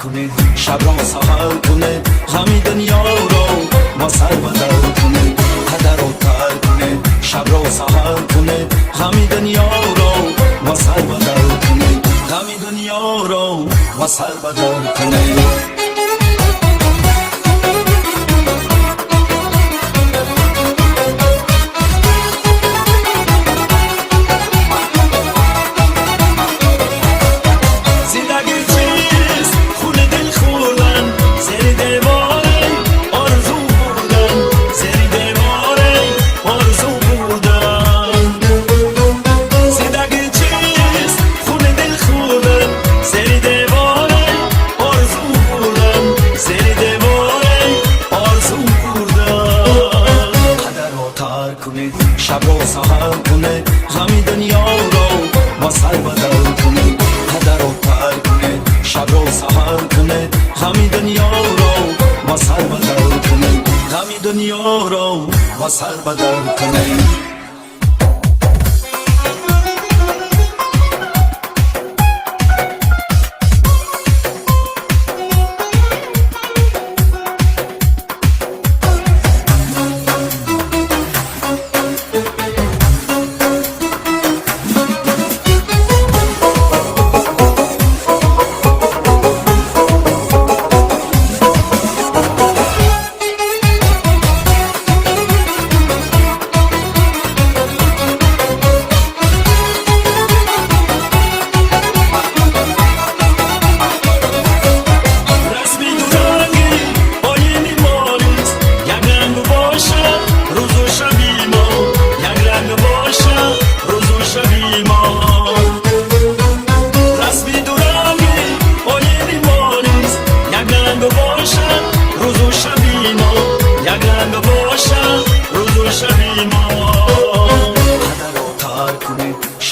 کنه شب را سحر کنه غم دنیا رو با سر بدر کنه قدر رو تر کنه شب را سحر کنه غم دنیا رو با سر بدر کنه غم دنیا رو با سر بدر کنه شب رو سحر کنه غم دنیا رو با سر بدر کنه قدر رو تر کنه شب رو سحر کنه غم دنیا رو با سر بدر کنه غم دنیا رو با سر بدر کنه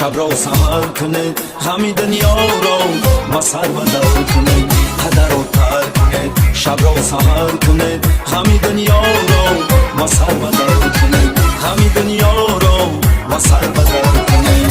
شب را سحر کنه غم دنیا رو با سر بدر کنه قدر رو تر کنه شب را سحر کنه غم دنیا رو با سر بدر کنه غم دنیا رو با سر بدر کنه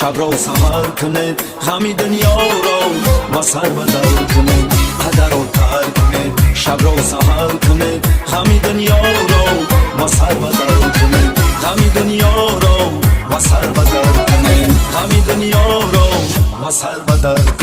شب را سحر کنه غم دنیا رو با سر بدر کنه قدر رو تر کنه شب را سحر کنه غم دنیا رو با سر بدر کنه غم دنیا رو با سر بدر کنه غم دنیا رو با سر بدر کنه